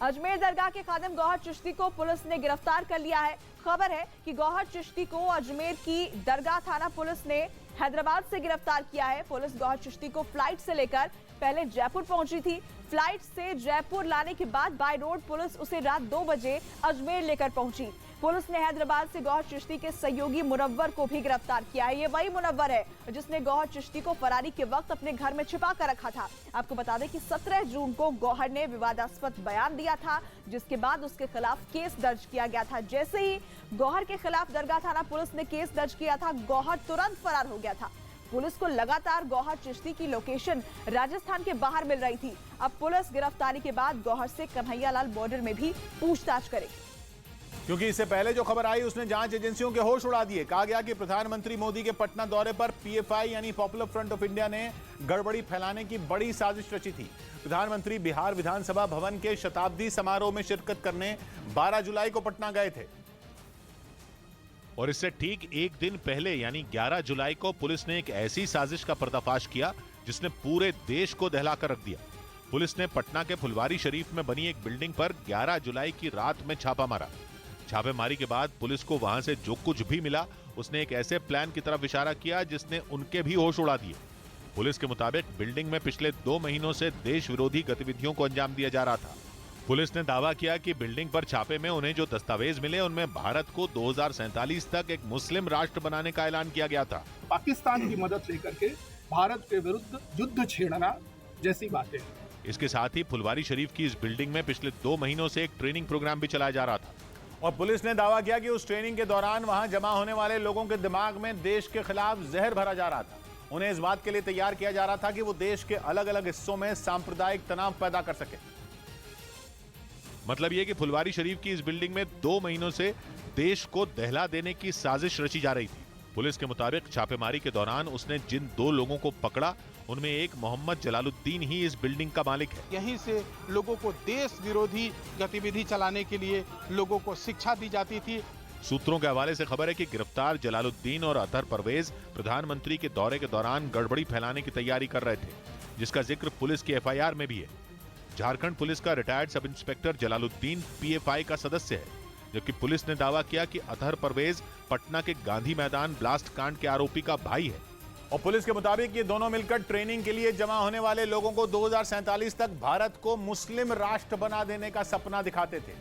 अजमेर दरगाह के खादिम गौहर चिश्ती को पुलिस ने गिरफ्तार कर लिया है। खबर है कि गौहर चिश्ती को अजमेर की दरगाह थाना पुलिस ने हैदराबाद से गिरफ्तार किया है। पुलिस गौहर चिश्ती को फ्लाइट से लेकर पहले जयपुर पहुंची थी। फ्लाइट से जयपुर लाने के बाद बाय रोड पुलिस उसे रात 2 बजे अजमेर लेकर पहुंची। पुलिस ने हैदराबाद से गौहर चिश्ती के सहयोगी मुनव्वर को भी गिरफ्तार किया है। ये वही मुनव्वर है जिसने गौहर चिश्ती को फरारी के वक्त अपने घर में छिपा कर रखा था। आपको बता दें कि 17 जून को गौहर ने विवादास्पद बयान दिया था, जिसके बाद उसके खिलाफ केस दर्ज किया गया था। जैसे ही गौहर के खिलाफ दरगाह थाना पुलिस ने केस दर्ज किया था, गौहर तुरंत फरार हो गया था। पुलिस को लगातार गौहर चिश्ती की लोकेशन राजस्थान के बाहर मिल रही थी। अब पुलिस गिरफ्तारी के बाद गौहर से कन्हैयालाल बॉर्डर में भी पूछताछ करेगी। क्योंकि इससे पहले जो खबर आई उसने जांच एजेंसियों के होश उड़ा दिए। कहा गया कि प्रधानमंत्री मोदी के पटना दौरे पर पीएफआई यानी पॉपुलर फ्रंट ऑफ इंडिया ने गड़बड़ी फैलाने की बड़ी साजिश रची थी। प्रधानमंत्री बिहार विधानसभा भवन के शताब्दी समारोह में शिरकत करने 12 जुलाई को पटना गए थे और इससे ठीक एक दिन पहले यानी 11 जुलाई को पुलिस ने एक ऐसी साजिश का पर्दाफाश किया जिसने पूरे देश को दहलाकर रख दिया। पुलिस ने पटना के फुलवारी शरीफ में बनी एक बिल्डिंग पर 11 जुलाई की रात में छापा मारा। छापेमारी के बाद पुलिस को वहां से जो कुछ भी मिला उसने एक ऐसे प्लान की तरफ इशारा किया जिसने उनके भी होश उड़ा दिए। पुलिस के मुताबिक बिल्डिंग में पिछले 2 महीनों से देश विरोधी गतिविधियों को अंजाम दिया जा रहा था। पुलिस ने दावा किया कि बिल्डिंग पर छापे में उन्हें जो दस्तावेज मिले उनमें भारत को 2047 तक एक मुस्लिम राष्ट्र बनाने का ऐलान किया गया था। पाकिस्तान की मदद लेकर के भारत के विरुद्ध युद्ध छेड़ना जैसी बातें। इसके साथ ही फुलवारी शरीफ की इस बिल्डिंग में पिछले 2 महीनों से एक ट्रेनिंग प्रोग्राम भी चलाया जा रहा था और पुलिस ने दावा किया कि उस ट्रेनिंग के दौरान वहां जमा होने वाले लोगों के दिमाग में देश के खिलाफ जहर भरा जा रहा था। उन्हें इस बात के लिए तैयार किया जा रहा था कि वो देश के अलग अलग हिस्सों में सांप्रदायिक तनाव पैदा कर सके। मतलब यह कि फुलवारी शरीफ की इस बिल्डिंग में 2 महीनों से देश को दहला देने की साजिश रची जा रही थी। पुलिस के मुताबिक छापेमारी के दौरान उसने जिन 2 लोगों को पकड़ा उनमें एक मोहम्मद जलालुद्दीन ही इस बिल्डिंग का मालिक है। यहीं से लोगों को देश विरोधी गतिविधि चलाने के लिए लोगों को शिक्षा दी जाती थी। सूत्रों के हवाले से खबर है कि गिरफ्तार जलालुद्दीन और अतहर परवेज प्रधानमंत्री के दौरे के दौरान गड़बड़ी फैलाने की तैयारी कर रहे थे, जिसका जिक्र पुलिस की एफआईआर में भी है। झारखंड पुलिस का retired sub inspector Jalaluddin PFI का सदस्य है, जबकि पुलिस ने दावा किया कि अतहर परवेज पटना के गांधी मैदान ब्लास्ट कांड के आरोपी का भाई है। और पुलिस के मुताबिक ये दोनों मिलकर ट्रेनिंग के लिए जमा होने वाले लोगों को 2047 तक भारत को मुस्लिम राष्ट्र बना देने का सपना दिखाते थे।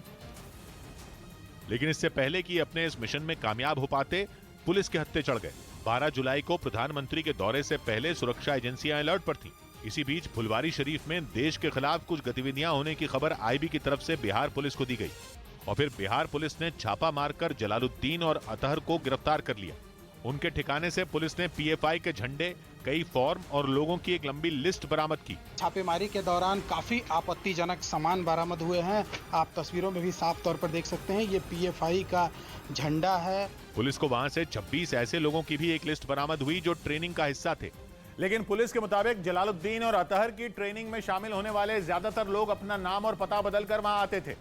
लेकिन इससे पहले कि अपने इस मिशन में कामयाब हो पाते, पुलिस के हत्थे चढ़ गए। 12 जुलाई को प्रधानमंत्री के दौरे से पहले सुरक्षा एजेंसियां अलर्ट पर थीं। इसी बीच फुलवारी शरीफ में देश के खिलाफ कुछ गतिविधियां होने की खबर आईबी की तरफ से बिहार पुलिस को दी गई और फिर बिहार पुलिस ने छापा मारकर जलालुद्दीन और अतहर को गिरफ्तार कर लिया। उनके ठिकाने से पुलिस ने पीएफआई के झंडे, कई फॉर्म और लोगों की एक लंबी लिस्ट बरामद की। छापेमारी के दौरान काफी आपत्तिजनक सामान बरामद हुए हैं। आप तस्वीरों में भी साफ तौर पर देख सकते हैं, ये पीएफआई का झंडा है। पुलिस को वहां से 26 ऐसे लोगों की भी एक लिस्ट बरामद हुई जो ट्रेनिंग का हिस्सा थे। लेकिन पुलिस के मुताबिक जलालुद्दीन और अतहर की ट्रेनिंग में शामिल होने वाले ज्यादातर लोग अपना नाम और पता बदलकर वहां आते थे।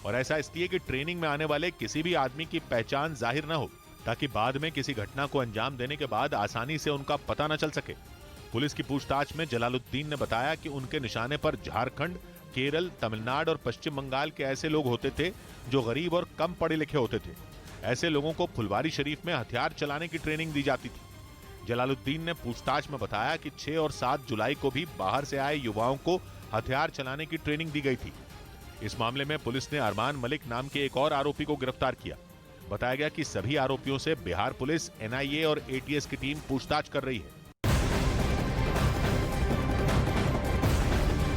और ऐसा इसलिए कि ट्रेनिंग में आने वाले किसी भी आदमी की पहचान जाहिर न हो, ताकि बाद में किसी घटना को अंजाम देने के बाद आसानी से उनका पता न चल सके। पुलिस की पूछताछ में जलालुद्दीन ने बताया कि उनके निशाने पर झारखंड, केरल, तमिलनाडु और पश्चिम बंगाल के ऐसे लोग होते थे जो गरीब और कम पढ़े लिखे होते थे। ऐसे लोगों को फुलवारी शरीफ में हथियार चलाने की ट्रेनिंग दी जाती थी। जलालुद्दीन ने पूछताछ में बताया कि 6 और 7 जुलाई को भी बाहर से आए युवाओं को हथियार चलाने की ट्रेनिंग दी गई थी। इस मामले में पुलिस ने अरमान मलिक नाम के एक और आरोपी को गिरफ्तार किया। बताया गया कि सभी आरोपियों से बिहार पुलिस, एनआईए और एटीएस की टीम पूछताछ कर रही है।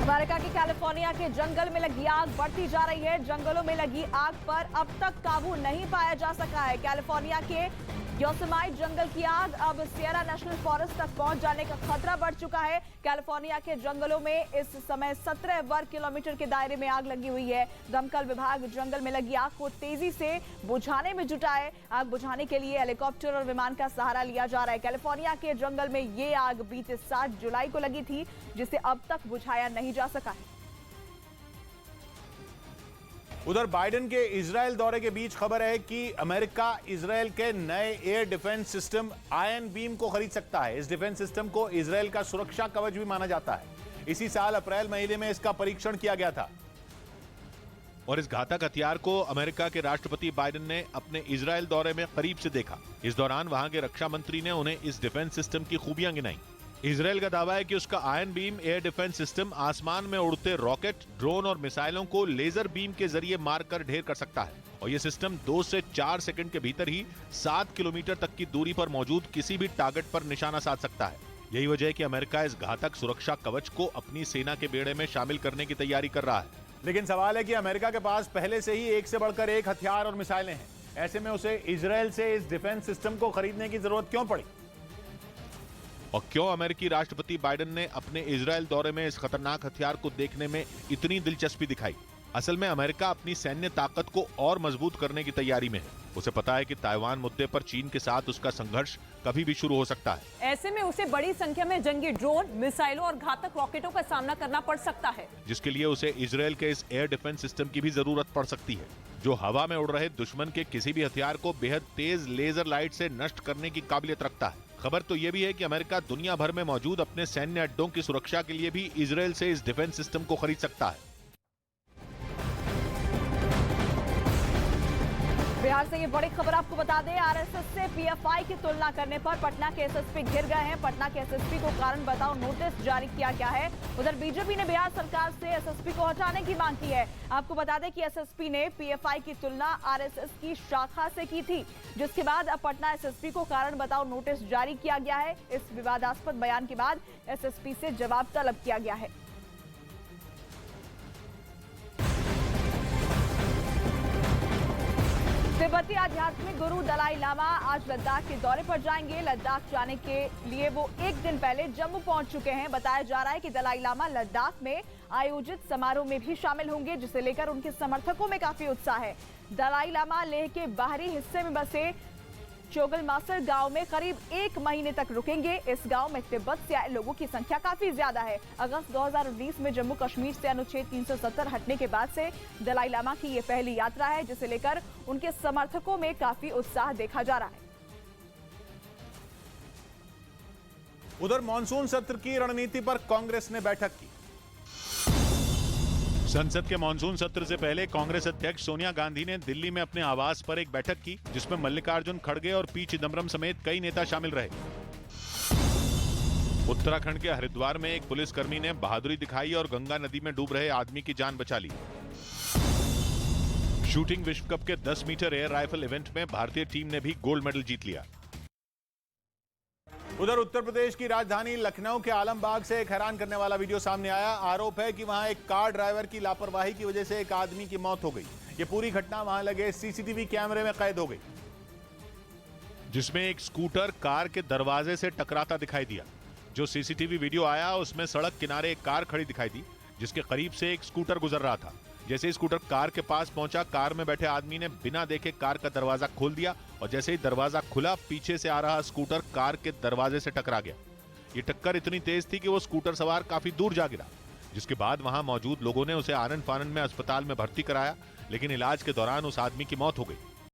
अमेरिका की कैलिफोर्निया के जंगल में लगी आग बढ़ती जा रही है। जंगलों में लगी आग पर अब तक काबू नहीं पाया जा सका है। कैलिफोर्निया के योसेमाइट जंगल की आग अब सियरा नेशनल फॉरेस्ट तक पहुंच जाने का खतरा बढ़ चुका है। कैलिफोर्निया के जंगलों में इस समय 17 वर्ग किलोमीटर के दायरे में आग लगी हुई है। दमकल विभाग जंगल में लगी आग को तेजी से बुझाने में जुटा है। आग बुझाने के लिए हेलीकॉप्टर और विमान का सहारा लिया जा रहा है। कैलिफोर्निया के जंगल में ये आग बीते 7 जुलाई को लगी थी, जिसे अब तक बुझाया नहीं जा सका है। उधर बाइडेन के इजरायल दौरे के बीच खबर है कि अमेरिका इजरायल के नए air defence system iron beam को खरीद सकता है। इस डिफेंस सिस्टम को इजरायल का सुरक्षा कवच भी माना जाता है। इसी साल अप्रैल महीने में इसका परीक्षण किया गया था। और इस घातक हथियार को अमेरिका के राष्ट्रपति बाइडेन ने अपने इजराइल दौरे में करीब से देखा। इस दौरान वहां के रक्षा मंत्री ने उन्हें इस डिफेंस सिस्टम की खूबियां गिनाई। इजराइल का दावा है कि उसका iron beam air defence system आसमान में उड़ते रॉकेट, ड्रोन और मिसाइलों को लेजर बीम के जरिए मारकर ढेर कर सकता है और यह सिस्टम 2 से 4 सेकंड के भीतर ही 7 किलोमीटर तक की दूरी पर मौजूद किसी भी टारगेट पर निशाना साध सकता है। यही वजह है कि अमेरिका इस घातक सुरक्षा कवच को अपनी सेना के बेड़े में शामिल करने की तैयारी कर रहा है। लेकिन सवाल है कि अमेरिका के पास पहले से ही एक से बढ़कर एक हथियार और मिसाइलें हैं। ऐसे में उसे इजराइल से इस डिफेंस सिस्टम को खरीदने की जरूरत क्यों पड़ी? और क्यों अमेरिकी राष्ट्रपति बाइडेन ने अपने इजराइल दौरे में इस खतरनाक हथियार को देखने में इतनी दिलचस्पी दिखाई? असल में अमेरिका अपनी सैन्य ताकत को और मजबूत करने की तैयारी में है। उसे पता है कि ताइवान मुद्दे पर चीन के साथ उसका संघर्ष कभी भी शुरू हो सकता है। ऐसे में उसे बड़ी संख्या में जंगी ड्रोन, मिसाइलों और घातक रॉकेटों का सामना करना पड़ सकता है, जिसके लिए उसे इजराइल के इस एयर डिफेंस सिस्टम की भी जरूरत पड़ सकती है, जो हवा में उड़ रहे दुश्मन के किसी भी हथियार को बेहद तेज लेजर लाइट से नष्ट करने की काबिलियत रखता है। खबर तो यह भी है कि अमेरिका दुनिया भर में मौजूद अपने सैन्य अड्डों की सुरक्षा के लिए भी इजराइल से इस डिफेंस सिस्टम को खरीद सकता है। बिहार से ये बड़ी खबर आपको बता दें, आरएसएस से पीएफआई की तुलना करने पर पटना के एसएसपी घिर गए हैं। पटना के एसएसपी को कारण बताओ नोटिस जारी किया गया है। उधर बीजेपी ने बिहार सरकार से एसएसपी को हटाने की मांग की है। आपको बता दें कि एसएसपी ने पीएफआई की तुलना आरएसएस की शाखा से की थी, जिसके बाद अब पटना एसएसपी को कारण बताओ नोटिस जारी किया गया है। इस विवादास्पद बयान के बाद एसएसपी से जवाब तलब किया गया है। तिब्बती आध्यात्मिक गुरु दलाई लामा आज लद्दाख के दौरे पर जाएंगे। लद्दाख जाने के लिए वो एक दिन पहले जम्मू पहुंच चुके हैं। बताया जा रहा है कि दलाई लामा लद्दाख में आयोजित समारोह में भी शामिल होंगे, जिसे लेकर उनके समर्थकों में काफी उत्साह है। दलाई लामा लेह के बाहरी हिस्से में बसे चोगलमासर गांव में करीब 1 महीने तक रुकेंगे। इस गांव में तिब्बत से आए लोगों की संख्या काफी ज्यादा है। अगस्त 2019 में जम्मू कश्मीर से अनुच्छेद 370 हटने के बाद से दलाई लामा की ये पहली यात्रा है, जिसे लेकर उनके समर्थकों में काफी उत्साह देखा जा रहा है। उधर मॉनसून सत्र की रणनीति पर कांग्रेस ने बैठक की। संसद के मानसून सत्र से पहले कांग्रेस अध्यक्ष सोनिया गांधी ने दिल्ली में अपने आवास पर एक बैठक की, जिसमें मल्लिकार्जुन खड़गे और पी चिदम्बरम समेत कई नेता शामिल रहे। उत्तराखंड के हरिद्वार में एक पुलिसकर्मी ने बहादुरी दिखाई और गंगा नदी में डूब रहे आदमी की जान बचा ली। शूटिंग विश्व कप के 10 मीटर एयर राइफल इवेंट में भारतीय टीम ने भी गोल्ड मेडल जीत लिया। उधर उत्तर प्रदेश की राजधानी लखनऊ के आलमबाग से एक हैरान करने वाला वीडियो सामने आया। आरोप है कि वहां एक कार ड्राइवर की लापरवाही की वजह से एक आदमी की मौत हो गई। ये पूरी घटना वहां लगे सीसीटीवी कैमरे में कैद हो गई, जिसमें एक स्कूटर कार के दरवाजे से टकराता दिखाई दिया। जो सीसीटीवी वीडियो आया उसमें सड़क किनारे एक कार खड़ी दिखाई दी, जिसके करीब से एक स्कूटर गुजर रहा था। जैसे ही स्कूटर कार के पास पहुंचा, कार में बैठे आदमी ने बिना देखे कार का दरवाजा खोल दिया और जैसे ही दरवाजा खुला, पीछे से आ रहा स्कूटर कार के दरवाजे से टकरा गया। ये टक्कर इतनी तेज थी कि वो स्कूटर सवार काफी दूर जा गिरा, जिसके बाद वहां मौजूद लोगों ने उसे आनन फानन में अस्पताल में भर्ती कराया, लेकिन इलाज के दौरान उस आदमी की मौत हो गई।